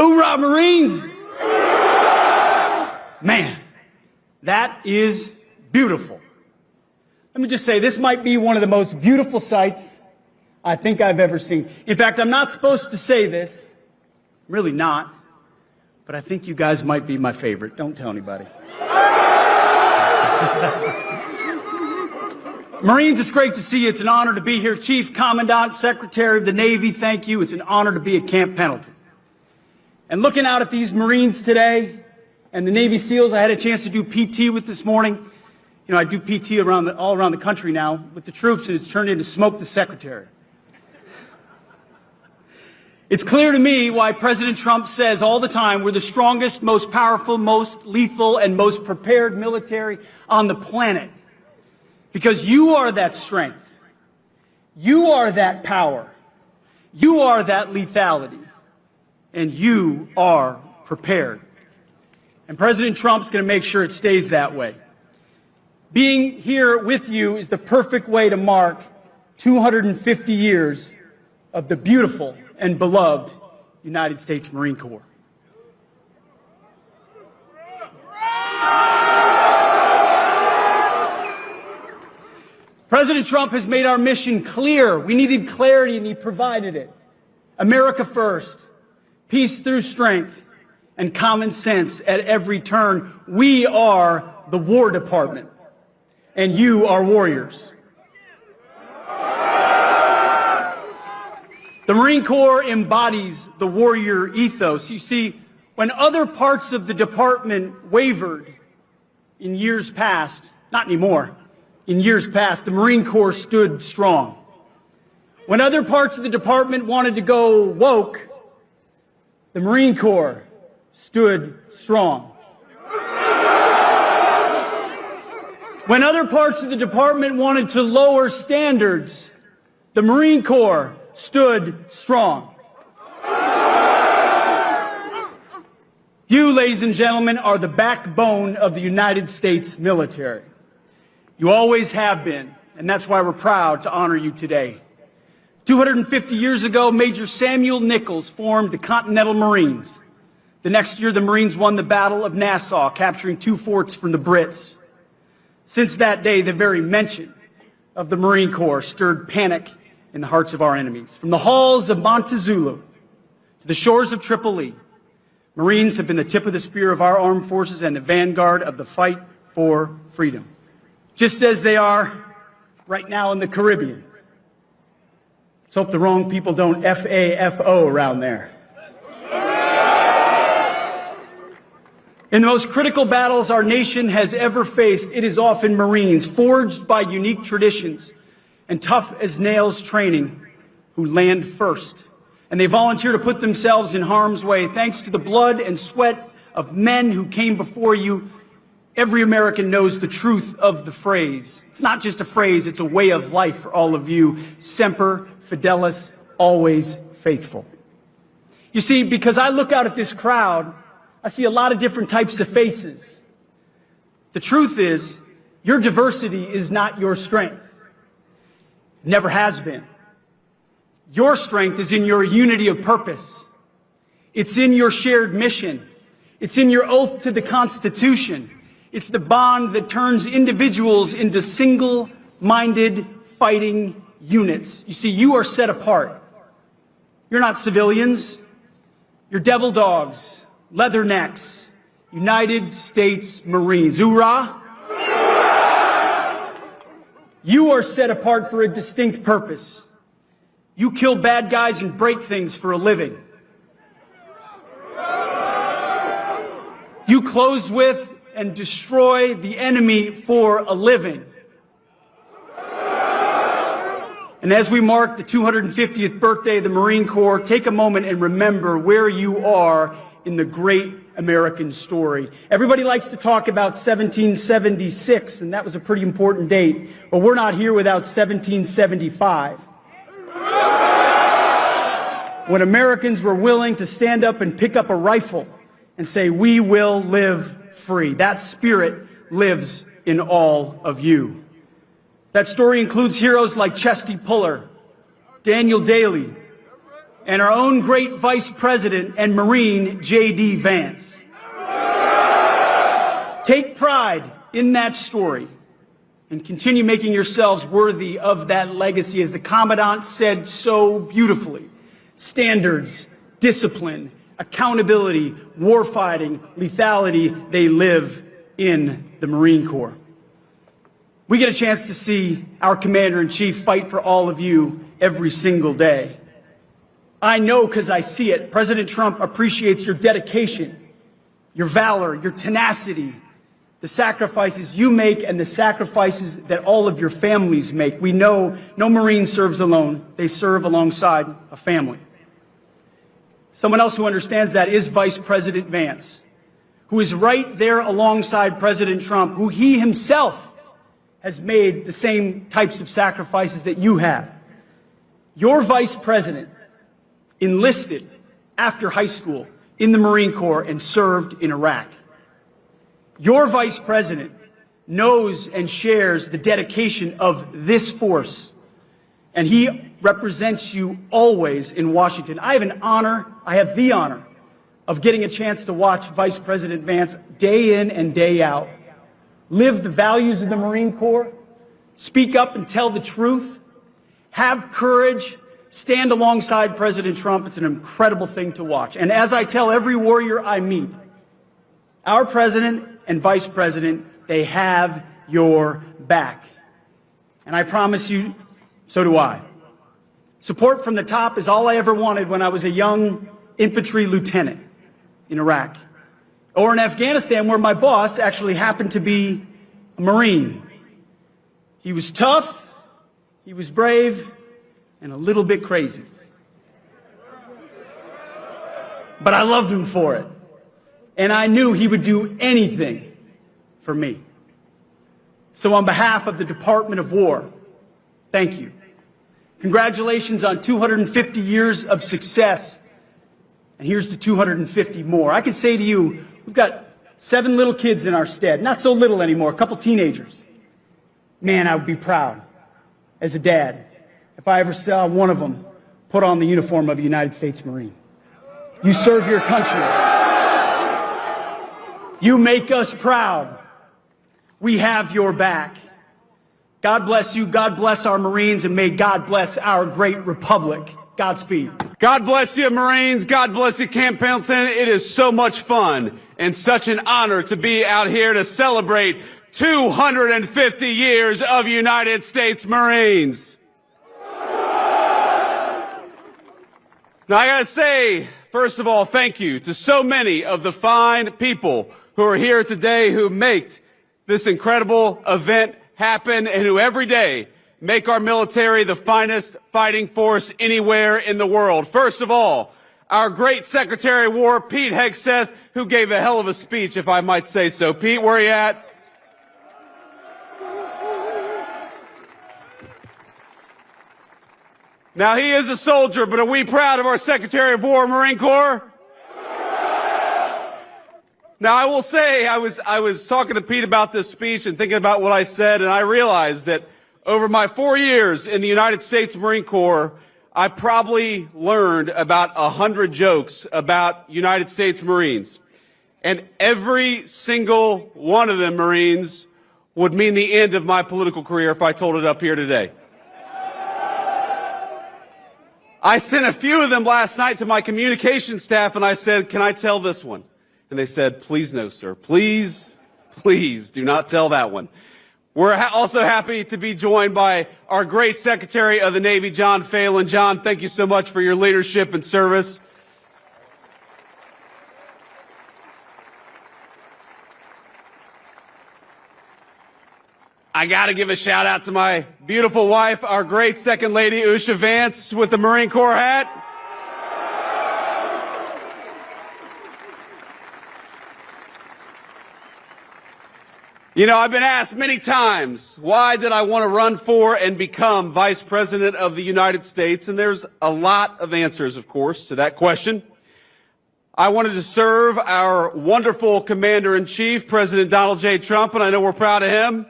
Hoorah, Marines! Man, that is beautiful. Let me just say, this might be one of the most beautiful sights I think I've ever seen. In fact, I'm not supposed to say this. I'm really not. But I think you guys might be my favorite. Don't tell anybody. Marines, it's great to see you. It's an honor to be here. Chief, Commandant, Secretary of the Navy, thank you. It's an honor to be at Camp Pendleton. And looking out at these Marines today and the Navy SEALs I had a chance to do PT with this morning. You know, I do PT all around the country now with the troops, and it's turned into smoke the secretary. It's clear to me why President Trump says all the time we're the strongest, most powerful, most lethal, and most prepared military on the planet. Because you are that strength. You are that power. You are that lethality. And you are prepared. And President Trump's going to make sure it stays that way. Being here with you is the perfect way to mark 250 years of the beautiful and beloved United States Marine Corps. President Trump has made our mission clear. We needed clarity, and he provided it. America first, peace through strength, and common sense at every turn. We are the War Department, and you are warriors. The Marine Corps embodies the warrior ethos. You see, when other parts of the department wavered in years past, not anymore, in years past, the Marine Corps stood strong. When other parts of the department wanted to go woke, the Marine Corps stood strong. When other parts of the department wanted to lower standards, the Marine Corps stood strong. You, ladies and gentlemen, are the backbone of the United States military. You always have been, and that's why we're proud to honor you today. 250 years ago, Major Samuel Nichols formed the Continental Marines. The next year, the Marines won the Battle of Nassau, capturing 2 forts from the Brits. Since that day, the very mention of the Marine Corps stirred panic in the hearts of our enemies. From the halls of Montezuma to the shores of Tripoli, Marines have been the tip of the spear of our armed forces and the vanguard of the fight for freedom. Just as they are right now in the Caribbean. Let's hope the wrong people don't FAFO around there. In the most critical battles our nation has ever faced, it is often Marines, forged by unique traditions and tough as nails training, who land first. And they volunteer to put themselves in harm's way. Thanks to the blood and sweat of men who came before you, every American knows the truth of the phrase. It's not just a phrase, it's a way of life for all of you. Semper Fidelis, always faithful. You see, because I look out at this crowd, I see a lot of different types of faces. The truth is, your diversity is not your strength. It never has been. Your strength is in your unity of purpose. It's in your shared mission. It's in your oath to the Constitution. It's the bond that turns individuals into single-minded fighting units. You see, you are set apart. You're not civilians. You're devil dogs. Leathernecks, United States Marines. Hoorah! You are set apart for a distinct purpose. You kill bad guys and break things for a living. You close with and destroy the enemy for a living. And as we mark the 250th birthday of the Marine Corps, take a moment and remember where you are in the great American story. Everybody likes to talk about 1776, and that was a pretty important date, but we're not here without 1775. When Americans were willing to stand up and pick up a rifle and say, "We will live free." That spirit lives in all of you. That story includes heroes like Chesty Puller, Daniel Daly, and our own great Vice President and Marine J.D. Vance. Take pride in that story and continue making yourselves worthy of that legacy. As the Commandant said so beautifully, standards, discipline, accountability, warfighting, lethality, they live in the Marine Corps. We get a chance to see our Commander-in-Chief fight for all of you every single day. I know because I see it. President Trump appreciates your dedication, your valor, your tenacity, the sacrifices you make and the sacrifices that all of your families make. We know no Marine serves alone. They serve alongside a family. Someone else who understands that is Vice President Vance, who is right there alongside President Trump, who he himself has made the same types of sacrifices that you have. Your Vice President enlisted after high school in the Marine Corps and served in Iraq. Your Vice President knows and shares the dedication of this force, and he represents you always in Washington. I have the honor of getting a chance to watch Vice President Vance day in and day out live the values of the Marine Corps, speak up and tell the truth, have courage, stand alongside President Trump. It's an incredible thing to watch. And as I tell every warrior I meet, our President and Vice President, they have your back. And I promise you, so do I. Support from the top is all I ever wanted when I was a young infantry lieutenant in Iraq, or in Afghanistan, where my boss actually happened to be a Marine. He was tough, he was brave, and a little bit crazy. But I loved him for it. And I knew he would do anything for me. So on behalf of the Department of War, thank you. Congratulations on 250 years of success. And here's to 250 more. I can say to you, we've got 7 little kids in our stead. Not so little anymore, a couple teenagers. Man, I would be proud as a dad if I ever saw one of them put on the uniform of a United States Marine. You serve your country. You make us proud. We have your back. God bless you. God bless our Marines, and may God bless our great republic. Godspeed. God bless you, Marines. God bless you, Camp Pendleton. It is so much fun and such an honor to be out here to celebrate 250 years of United States Marines. Now, I gotta say, first of all, thank you to so many of the fine people who are here today who make this incredible event happen and who every day make our military the finest fighting force anywhere in the world. First of all, our great Secretary of War, Pete Hegseth, who gave a hell of a speech, if I might say so. Pete, where are you at? Now, he is a soldier, but are we proud of our Secretary of War, Marine Corps? Now, I will say, I was talking to Pete about this speech and thinking about what I said, and I realized that over my 4 years in the United States Marine Corps, I probably learned about 100 jokes about United States Marines. And every single one of them, Marines, would mean the end of my political career if I told it up here today. I sent a few of them last night to my communication staff, and I said, can I tell this one? And they said, please no, sir. Please, please do not tell that one. We're also happy to be joined by our great Secretary of the Navy, John Phelan. John, thank you so much for your leadership and service. I got to give a shout out to my beautiful wife, our great Second Lady, Usha Vance, with the Marine Corps hat. You know, I've been asked many times, why did I want to run for and become Vice President of the United States? And there's a lot of answers, of course, to that question. I wanted to serve our wonderful Commander-in-Chief, President Donald J. Trump, and I know we're proud of him.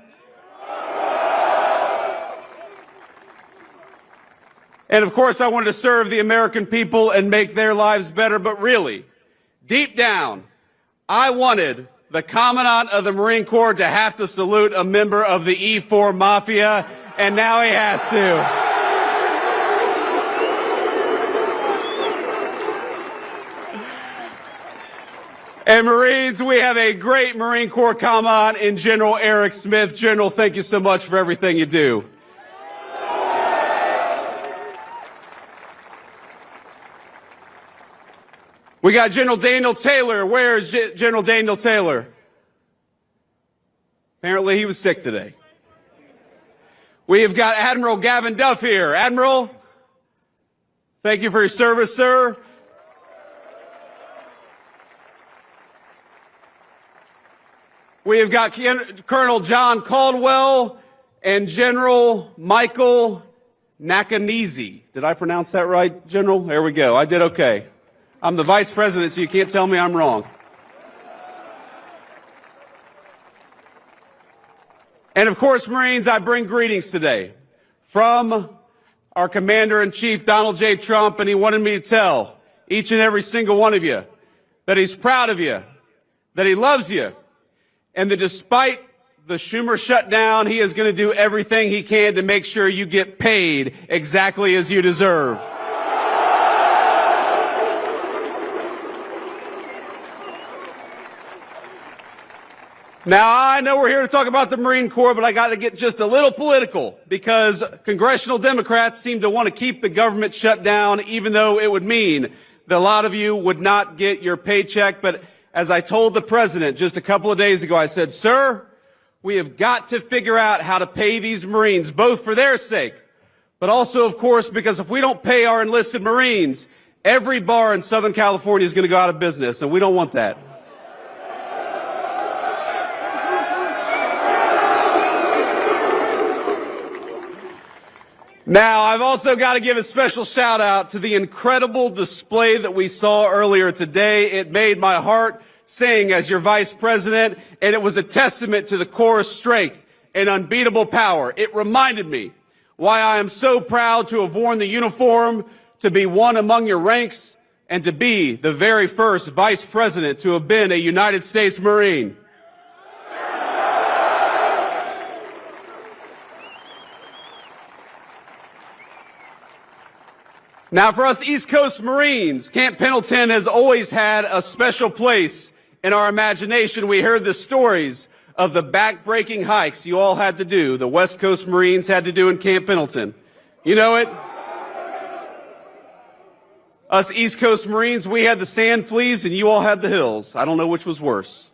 And of course, I wanted to serve the American people and make their lives better. But really, deep down, I wanted the Commandant of the Marine Corps to have to salute a member of the E4 Mafia, and now he has to. And Marines, we have a great Marine Corps Commandant in General Eric Smith. General, thank you so much for everything you do. We got General Daniel Taylor. Where is General Daniel Taylor? Apparently he was sick today. We have got Admiral Gavin Duff here. Admiral, thank you for your service, sir. We have got Colonel John Caldwell and General Michael Nakanizi. Did I pronounce that right, General? There we go. I did okay. I'm the Vice President, so you can't tell me I'm wrong. And of course, Marines, I bring greetings today from our Commander-in-Chief, Donald J. Trump, and he wanted me to tell each and every single one of you that he's proud of you, that he loves you, and that despite the Schumer shutdown, he is going to do everything he can to make sure you get paid exactly as you deserve. Now, I know we're here to talk about the Marine Corps, but I got to get just a little political because congressional Democrats seem to want to keep the government shut down, even though it would mean that a lot of you would not get your paycheck. But as I told the president just a couple of days ago, I said, sir, we have got to figure out how to pay these Marines, both for their sake, but also, of course, because if we don't pay our enlisted Marines, every bar in Southern California is going to go out of business, and we don't want that. Now, I've also got to give a special shout out to the incredible display that we saw earlier today. It made my heart sing as your Vice President, and it was a testament to the Corps' strength and unbeatable power. It reminded me why I am so proud to have worn the uniform, to be one among your ranks, and to be the very first Vice President to have been a United States Marine. Now, for us East Coast Marines, Camp Pendleton has always had a special place in our imagination. We heard the stories of the back-breaking hikes you all had to do, the West Coast Marines had to do in Camp Pendleton. You know it? Us East Coast Marines, we had the sand fleas and you all had the hills. I don't know which was worse.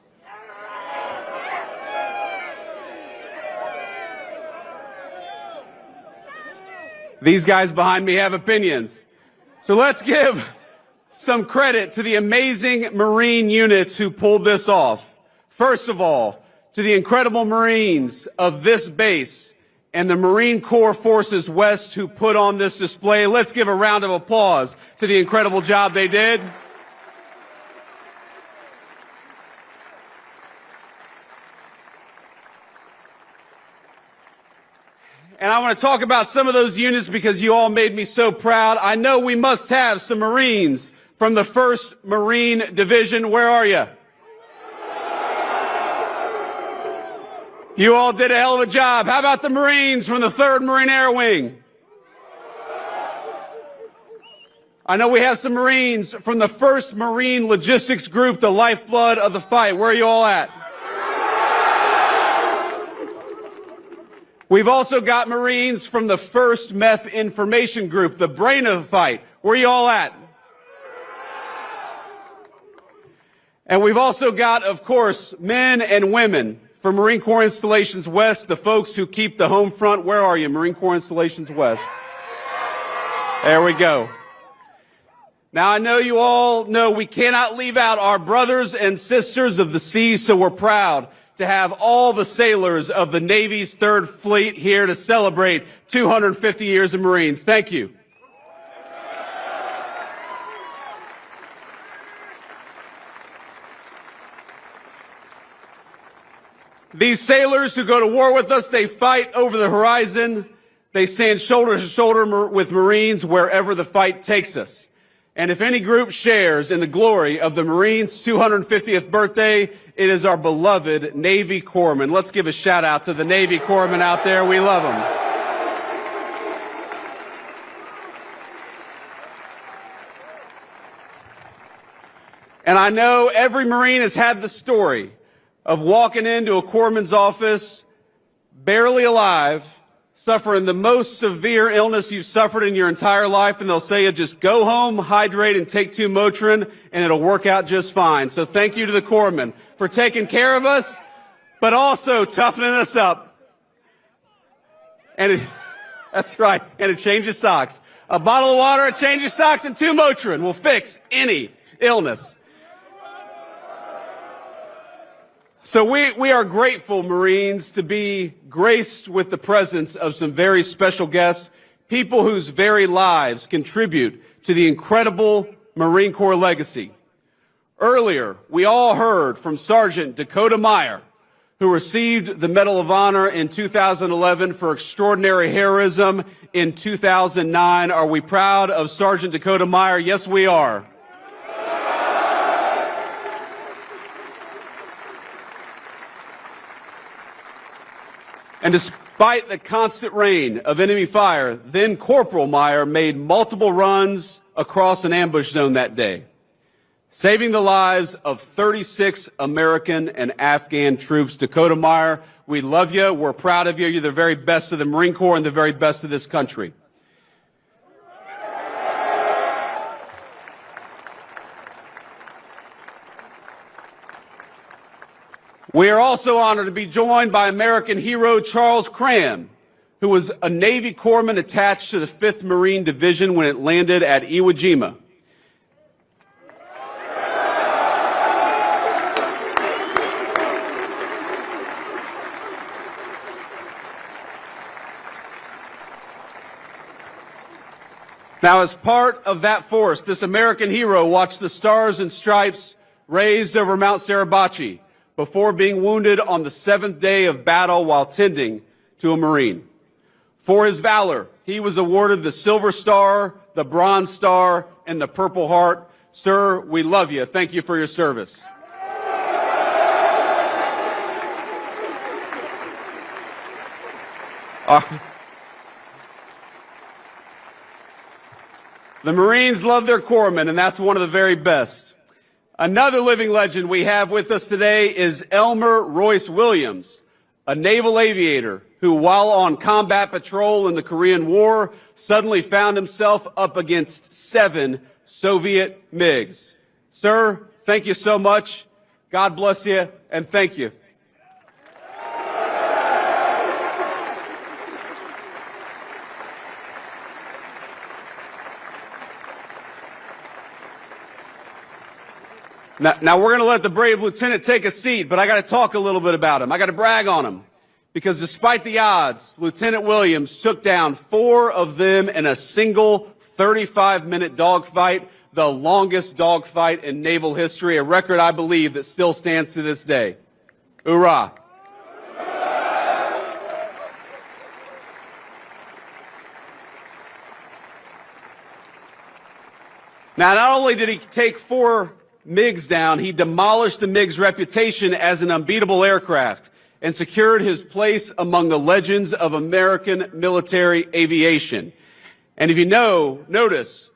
These guys behind me have opinions. So let's give some credit to the amazing Marine units who pulled this off. First of all, to the incredible Marines of this base and the Marine Corps Forces West who put on this display. Let's give a round of applause to the incredible job they did. And I want to talk about some of those units because you all made me so proud. I know we must have some Marines from the 1st Marine Division. Where are you? You all did a hell of a job. How about the Marines from the 3rd Marine Air Wing? I know we have some Marines from the 1st Marine Logistics Group, the lifeblood of the fight. Where are you all at? We've also got Marines from the 1st Meth Information Group, the brain of the fight. Where are you all at? And we've also got, of course, men and women from Marine Corps Installations West, the folks who keep the home front. Where are you, Marine Corps Installations West? There we go. Now, I know you all know we cannot leave out our brothers and sisters of the sea, so we're proud to have all the sailors of the Navy's 3rd Fleet here to celebrate 250 years of Marines. Thank you. These sailors who go to war with us, they fight over the horizon. They stand shoulder to shoulder with Marines wherever the fight takes us. And if any group shares in the glory of the Marines' 250th birthday, it is our beloved Navy Corpsmen. Let's give a shout out to the Navy Corpsmen out there. We love them. And I know every Marine has had the story of walking into a corpsman's office, barely alive, suffering the most severe illness you've suffered in your entire life, and they'll say, just go home, hydrate, and take 2 Motrin, and it'll work out just fine. So thank you to the corpsmen for taking care of us, but also toughening us up. And that's right, and a change of socks. A bottle of water, a change of socks, and 2 Motrin will fix any illness. So we are grateful, Marines, to be graced with the presence of some very special guests, people whose very lives contribute to the incredible Marine Corps legacy. Earlier, we all heard from Sergeant Dakota Meyer, who received the Medal of Honor in 2011 for extraordinary heroism in 2009. Are we proud of Sergeant Dakota Meyer? Yes, we are. And despite the constant rain of enemy fire, then Corporal Meyer made multiple runs across an ambush zone that day, saving the lives of 36 American and Afghan troops. Dakota Meyer, we love you. We're proud of you. You're the very best of the Marine Corps and the very best of this country. We are also honored to be joined by American hero Charles Cram, who was a Navy corpsman attached to the 5th Marine Division when it landed at Iwo Jima. Now, as part of that force, this American hero watched the Stars and Stripes raised over Mount Suribachi before being wounded on the 7th day of battle while tending to a Marine. For his valor, he was awarded the Silver Star, the Bronze Star, and the Purple Heart. Sir, we love you. Thank you for your service. The Marines love their corpsmen, and that's one of the very best. Another living legend we have with us today is Elmer Royce Williams, a naval aviator who, while on combat patrol in the Korean War, suddenly found himself up against 7 Soviet MiGs. Sir, thank you so much. God bless you, and thank you. Now we're going to let the brave lieutenant take a seat, but I got to talk a little bit about him. I got to brag on him, because despite the odds, Lieutenant Williams took down 4 of them in a single 35-minute dogfight, the longest dogfight in naval history, a record, I believe, that still stands to this day. Hoorah! Now, not only did he take 4 MiGs down, he demolished the MiG's reputation as an unbeatable aircraft and secured his place among the legends of American military aviation. And if you notice,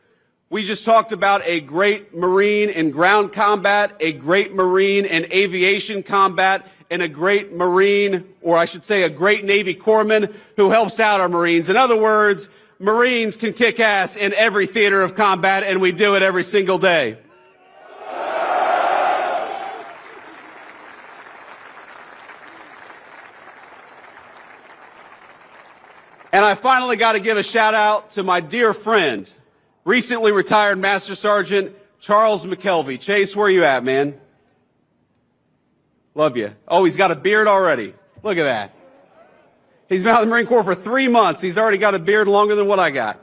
we just talked about a great Marine in ground combat, a great Marine in aviation combat, and a great Marine, or I should say a great Navy corpsman who helps out our Marines. In other words, Marines can kick ass in every theater of combat, and we do it every single day. And I finally got to give a shout out to my dear friend, recently retired Master Sergeant Charles McKelvey. Chase, where you at, man? Love you. Oh, he's got a beard already. Look at that. He's been out of the Marine Corps for 3 months. He's already got a beard longer than what I got.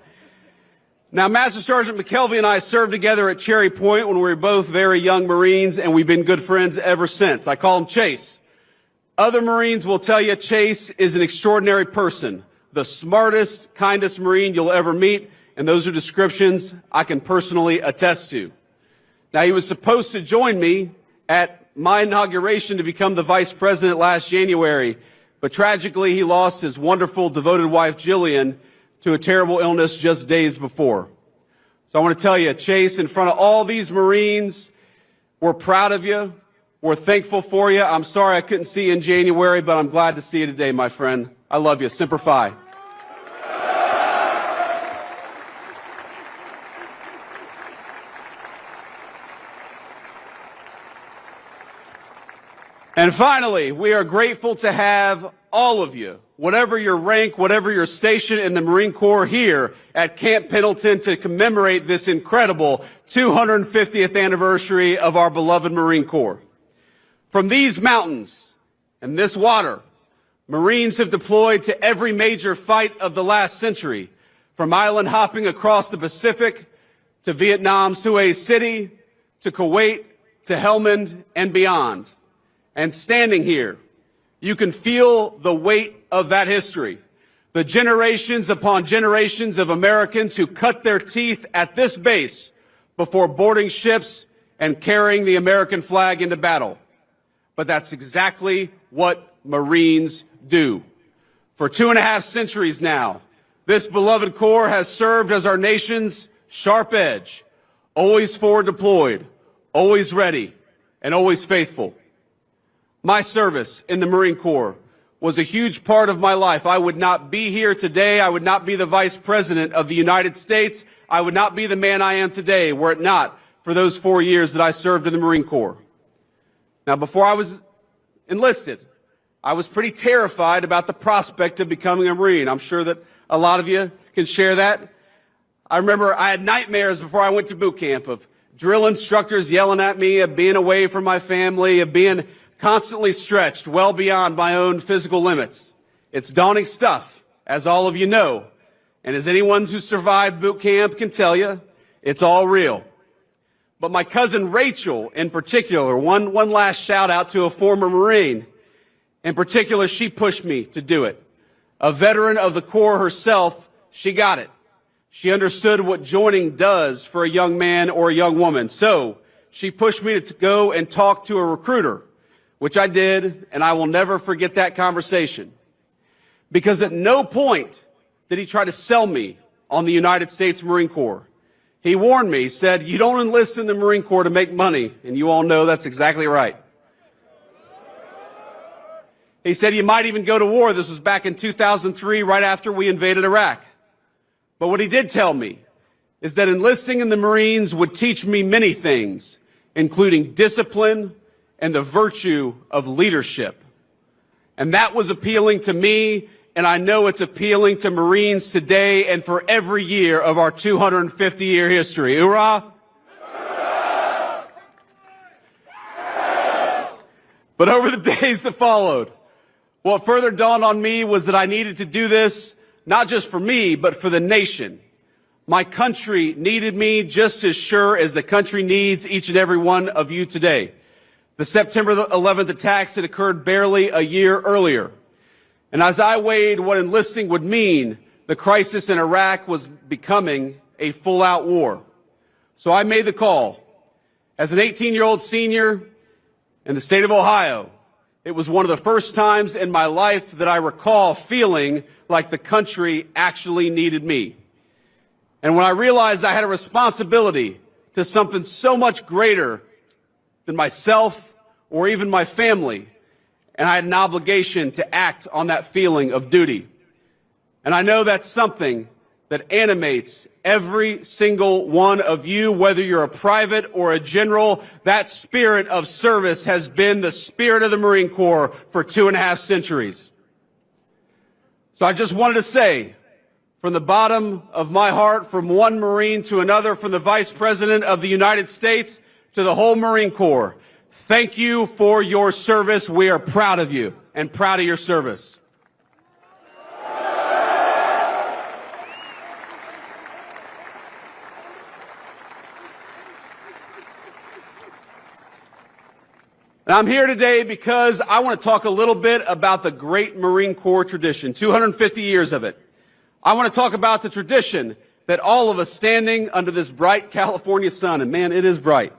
Now, Master Sergeant McKelvey and I served together at Cherry Point when we were both very young Marines, and we've been good friends ever since. I call him Chase. Other Marines will tell you Chase is an extraordinary person, the smartest, kindest Marine you'll ever meet, and those are descriptions I can personally attest to. Now, he was supposed to join me at my inauguration to become the Vice President last January, but tragically he lost his wonderful, devoted wife, Jillian, to a terrible illness just days before. So I want to tell you, Chase, in front of all these Marines, we're proud of you. We're thankful for you. I'm sorry I couldn't see you in January, but I'm glad to see you today, my friend. I love you. Semper Fi. And finally, we are grateful to have all of you, whatever your rank, whatever your station in the Marine Corps, here at Camp Pendleton to commemorate this incredible 250th anniversary of our beloved Marine Corps. From these mountains and this water, Marines have deployed to every major fight of the last century, from island hopping across the Pacific to Vietnam's Hue City to Kuwait to Helmand and beyond. And standing here, you can feel the weight of that history. The generations upon generations of Americans who cut their teeth at this base before boarding ships and carrying the American flag into battle. But that's exactly what Marines do. For 2.5 centuries now, this beloved Corps has served as our nation's sharp edge, always forward deployed, always ready, and always faithful. My service in the Marine Corps was a huge part of my life. I would not be here today. I would not be the Vice President of the United States. I would not be the man I am today were it not for those 4 years that I served in the Marine Corps. Now, before I was enlisted, I was pretty terrified about the prospect of becoming a Marine. I'm sure that a lot of you can share that. I remember I had nightmares before I went to boot camp of drill instructors yelling at me, of being away from my family, of being constantly stretched well beyond my own physical limits. It's daunting stuff, as all of you know. And as anyone who survived boot camp can tell you, it's all real. But my cousin Rachel, in particular, one last shout out to a former Marine. In particular, she pushed me to do it. A veteran of the Corps herself, she got it. She understood what joining does for a young man or a young woman. So she pushed me to go and talk to a recruiter, which I did, and I will never forget that conversation. Because at no point did he try to sell me on the United States Marine Corps. He warned me, he said, you don't enlist in the Marine Corps to make money, and you all know that's exactly right. He said you might even go to war. This was back in 2003, right after we invaded Iraq. But what he did tell me is that enlisting in the Marines would teach me many things, including discipline and the virtue of leadership. And that was appealing to me, and I know it's appealing to Marines today and for every year of our 250-year history. Hoorah! But over the days that followed, what further dawned on me was that I needed to do this not just for me, but for the nation. My country needed me just as sure as the country needs each and every one of you today. The September 11th attacks had occurred barely a year earlier. And as I weighed what enlisting would mean, the crisis in Iraq was becoming a full-out war. So I made the call. As an 18-year-old senior in the state of Ohio, it was one of the first times in my life that I recall feeling like the country actually needed me. And when I realized I had a responsibility to something so much greater than myself or even my family, and I had an obligation to act on that feeling of duty. And I know that's something that animates every single one of you, whether you're a private or a general. That spirit of service has been the spirit of the Marine Corps for 2.5 centuries. So I just wanted to say, from the bottom of my heart, from one Marine to another, from the Vice President of the United States to the whole Marine Corps, thank you for your service. We are proud of you and proud of your service. And I'm here today because I want to talk a little bit about the great Marine Corps tradition, 250 years of it. I want to talk about the tradition that all of us standing under this bright California sun, and man, it is bright,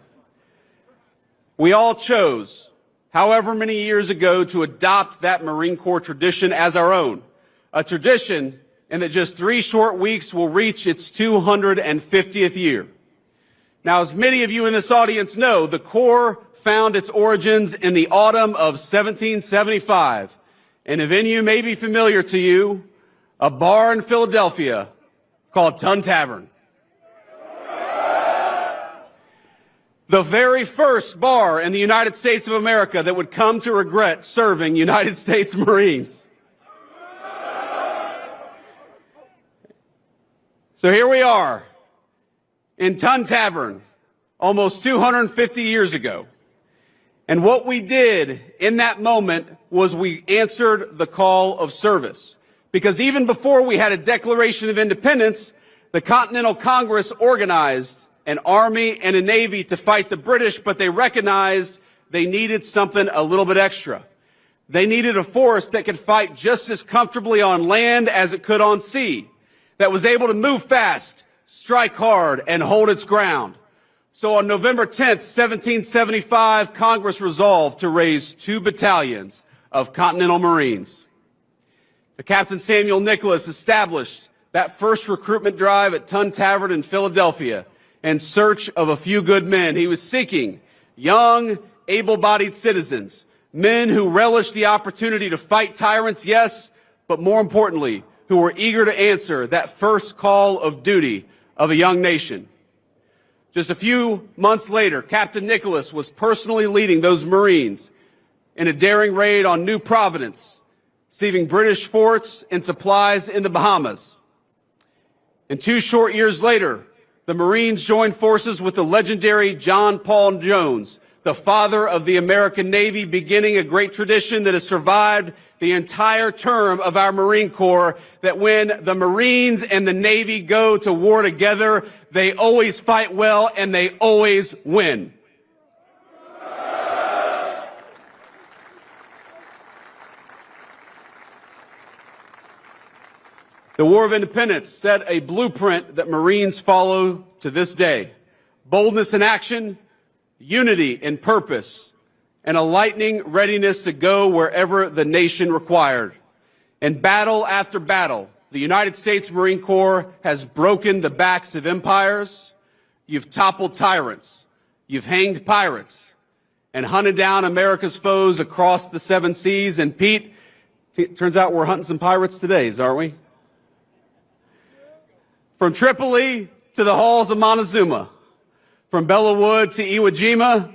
we all chose, however many years ago, to adopt that Marine Corps tradition as our own. A tradition in that just 3 short weeks will reach its 250th year. Now, as many of you in this audience know, the Corps found its origins in the autumn of 1775. And a venue may be familiar to you, a bar in Philadelphia called Tun Tavern. The very first bar in the United States of America that would come to regret serving United States Marines. So here we are in Tun Tavern almost 250 years ago. And what we did in that moment was we answered the call of service. Because even before we had a Declaration of Independence, the Continental Congress organized an army and a navy to fight the British, but they recognized they needed something a little bit extra. They needed a force that could fight just as comfortably on land as it could on sea, that was able to move fast, strike hard, and hold its ground. So on November 10th, 1775, Congress resolved to raise 2 battalions of Continental Marines. Captain Samuel Nicholas established that first recruitment drive at Tun Tavern in Philadelphia in search of a few good men. He was seeking young, able-bodied citizens, men who relished the opportunity to fight tyrants, yes, but more importantly, who were eager to answer that first call of duty of a young nation. Just a few months later, Captain Nicholas was personally leading those Marines in a daring raid on New Providence, receiving British forts and supplies in the Bahamas. And 2 short years later, the Marines joined forces with the legendary John Paul Jones, the father of the American Navy, beginning a great tradition that has survived the entire term of our Marine Corps, that when the Marines and the Navy go to war together, they always fight well and they always win. The War of Independence set a blueprint that Marines follow to this day. Boldness in action, unity in purpose, and a lightning readiness to go wherever the nation required. In battle after battle, the United States Marine Corps has broken the backs of empires, you've toppled tyrants, you've hanged pirates, and hunted down America's foes across the 7 seas. And Pete, turns out we're hunting some pirates today, aren't we? From Tripoli to the halls of Montezuma, from Bella Wood to Iwo Jima,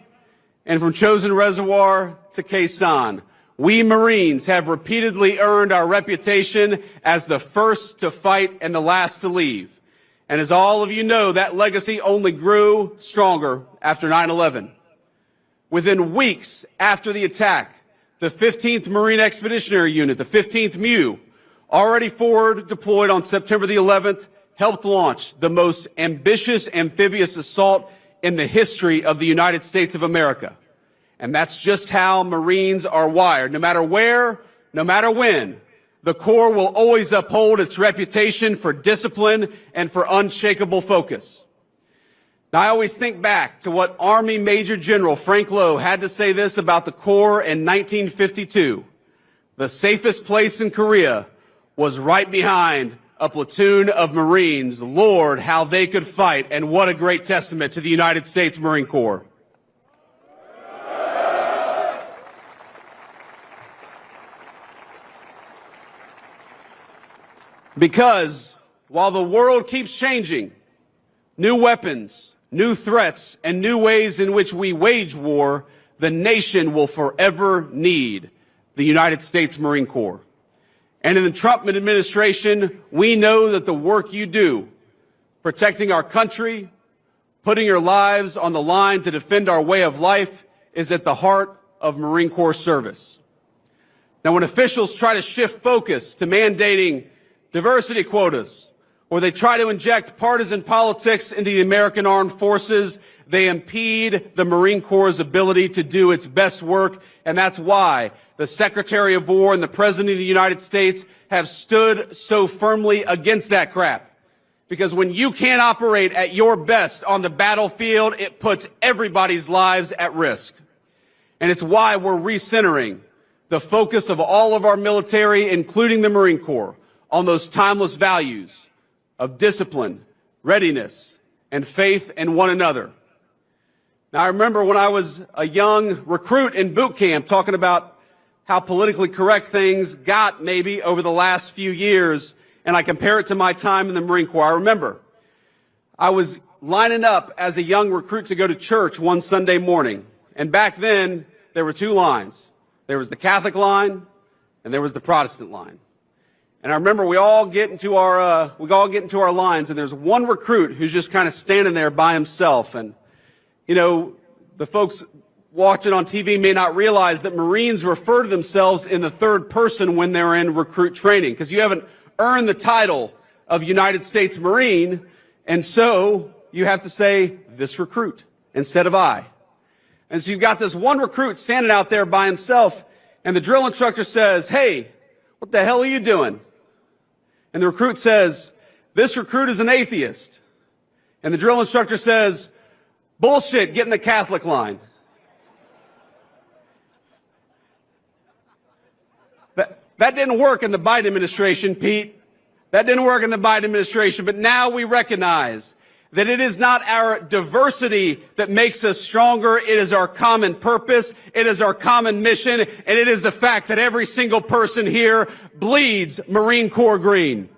and from Chosin Reservoir to Khe Sanh, we Marines have repeatedly earned our reputation as the first to fight and the last to leave. And as all of you know, that legacy only grew stronger after 9/11. Within weeks after the attack, the 15th Marine Expeditionary Unit, the 15th MEU, already forward deployed on September the 11th, helped launch the most ambitious amphibious assault in the history of the United States of America. And that's just how Marines are wired. No matter where, no matter when, the Corps will always uphold its reputation for discipline and for unshakable focus. Now, I always think back to what Army Major General Frank Lowe had to say this about the Corps in 1952. The safest place in Korea was right behind a platoon of Marines. Lord, how they could fight, and what a great testament to the United States Marine Corps. Because while the world keeps changing, new weapons, new threats, and new ways in which we wage war, the nation will forever need the United States Marine Corps. And in the Trump administration, we know that the work you do, protecting our country, putting your lives on the line to defend our way of life, is at the heart of Marine Corps service. Now, when officials try to shift focus to mandating diversity quotas, or they try to inject partisan politics into the American armed forces, They impede the Marine Corps' ability to do its best work, and that's why the Secretary of War and the President of the United States have stood so firmly against that crap. Because when you can't operate at your best on the battlefield, it puts everybody's lives at risk. And it's why we're recentering the focus of all of our military, including the Marine Corps, on those timeless values of discipline, readiness, and faith in one another. Now, I remember when I was a young recruit in boot camp talking about how politically correct things got maybe over the last few years, and I compare it to my time in the Marine Corps. I remember I was lining up as a young recruit to go to church one Sunday morning, and back then there were two lines. There was the Catholic line, and there was the Protestant line. And I remember we all get into our lines, and there's one recruit who's just kind of standing there by himself. And you know, the folks watching on TV may not realize that Marines refer to themselves in the third person when they're in recruit training, because you haven't earned the title of United States Marine, and so you have to say this recruit instead of I. And so you've got this one recruit standing out there by himself, and the drill instructor says, "Hey, what the hell are you doing?" And the recruit says, "This recruit is an atheist." And the drill instructor says, "Bullshit, get in the Catholic line." That didn't work in the Biden administration, Pete. That didn't work in the Biden administration. But now we recognize that it is not our diversity that makes us stronger. It is our common purpose. It is our common mission. And it is the fact that every single person here bleeds Marine Corps green.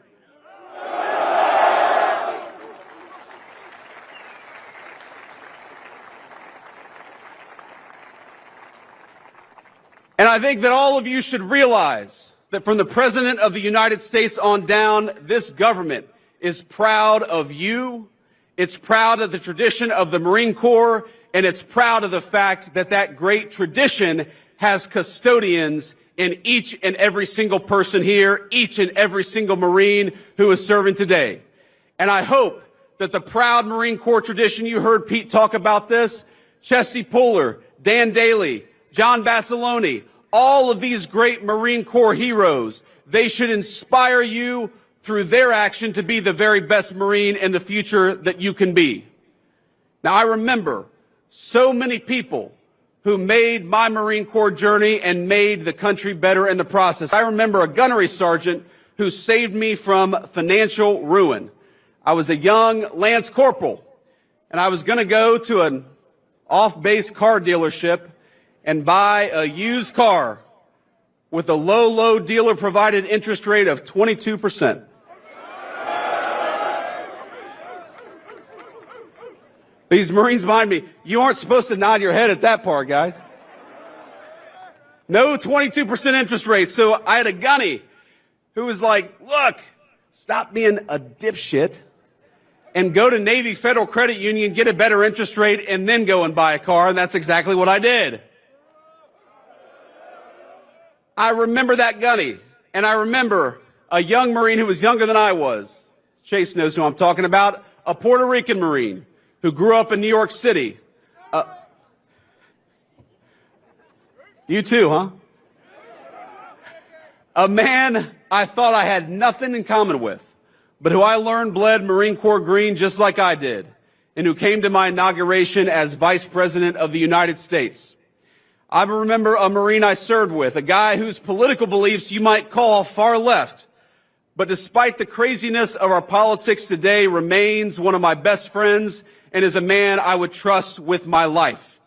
And I think that all of you should realize that from the President of the United States on down, this government is proud of you. It's proud of the tradition of the Marine Corps, and it's proud of the fact that that great tradition has custodians in each and every single person here, each and every single Marine who is serving today. And I hope that the proud Marine Corps tradition, you heard Pete talk about this, Chesty Puller, Dan Daly, John Basilone, all of these great Marine Corps heroes, they should inspire you through their action to be the very best Marine in the future that you can be. Now, I remember so many people who made my Marine Corps journey and made the country better in the process. I remember a gunnery sergeant who saved me from financial ruin. I was a young Lance Corporal, and I was going to go to an off-base car dealership and buy a used car with a low dealer-provided interest rate of 22%. These Marines behind me, you aren't supposed to nod your head at that part, guys. No 22% interest rate. So I had a gunny who was like, "Look, stop being a dipshit and go to Navy Federal Credit Union, get a better interest rate, and then go and buy a car." And that's exactly what I did. I remember that gunny, and I remember a young Marine who was younger than I was. Chase knows who I'm talking about, a Puerto Rican Marine who grew up in New York City. You too, huh? A man I thought I had nothing in common with, but who I learned bled Marine Corps green just like I did, and who came to my inauguration as Vice President of the United States. I remember a Marine I served with, a guy whose political beliefs you might call far left, but despite the craziness of our politics today, remains one of my best friends and is a man I would trust with my life.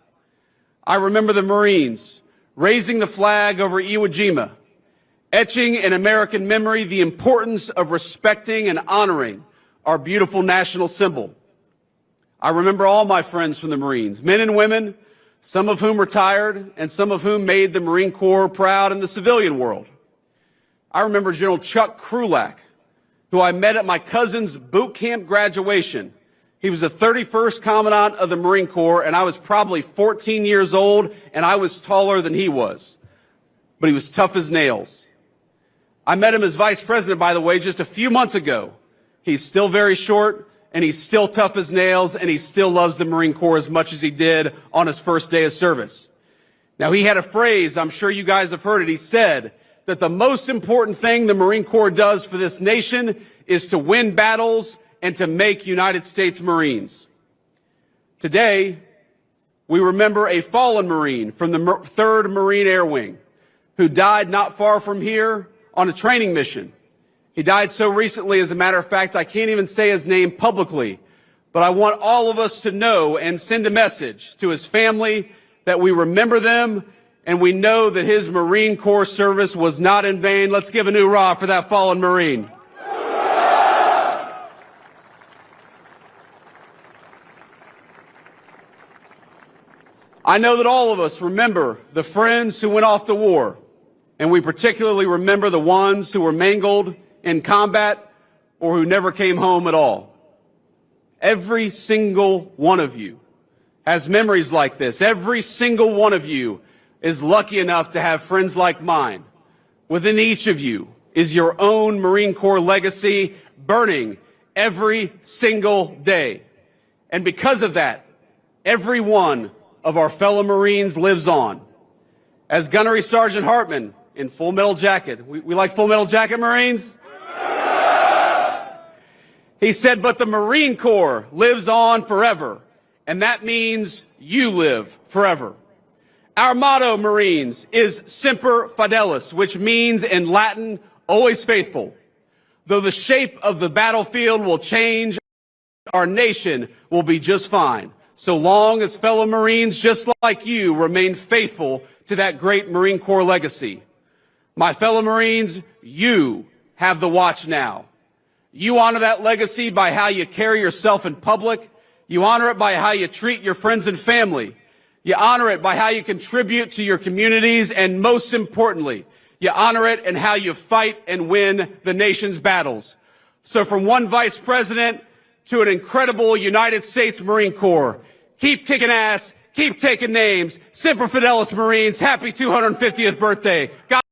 I remember the Marines raising the flag over Iwo Jima, etching in American memory the importance of respecting and honoring our beautiful national symbol. I remember all my friends from the Marines, men and women, some of whom retired and some of whom made the Marine Corps proud in the civilian world. I remember General Chuck Krulak, who I met at my cousin's boot camp graduation. He was the 31st Commandant of the Marine Corps, and I was probably 14 years old, and I was taller than he was. But he was tough as nails. I met him as Vice President, by the way, just a few months ago. He's still very short, and he's still tough as nails, and he still loves the Marine Corps as much as he did on his first day of service. Now, he had a phrase, I'm sure you guys have heard it. He said that the most important thing the Marine Corps does for this nation is to win battles and to make United States Marines. Today, we remember a fallen Marine from the 3rd Marine Air Wing who died not far from here on a training mission. He died so recently, as a matter of fact, I can't even say his name publicly, but I want all of us to know and send a message to his family that we remember them and we know that his Marine Corps service was not in vain. Let's give an hoorah for that fallen Marine. I know that all of us remember the friends who went off to war, and we particularly remember the ones who were mangled in combat or who never came home at all. Every single one of you has memories like this. Every single one of you is lucky enough to have friends like mine. Within each of you is your own Marine Corps legacy burning every single day. And because of that, every one of our fellow Marines lives on. As Gunnery Sergeant Hartman in Full Metal Jacket, we like Full Metal Jacket, Marines? He said, but the Marine Corps lives on forever, and that means you live forever. Our motto, Marines, is Semper Fidelis, which means in Latin, always faithful. Though the shape of the battlefield will change, our nation will be just fine, so long as fellow Marines just like you remain faithful to that great Marine Corps legacy. My fellow Marines, you have the watch now. You honor that legacy by how you carry yourself in public. You honor it by how you treat your friends and family. You honor it by how you contribute to your communities. And most importantly, you honor it in how you fight and win the nation's battles. So from one vice president to an incredible United States Marine Corps, keep kicking ass, keep taking names. Semper Fidelis, Marines. Happy 250th birthday. God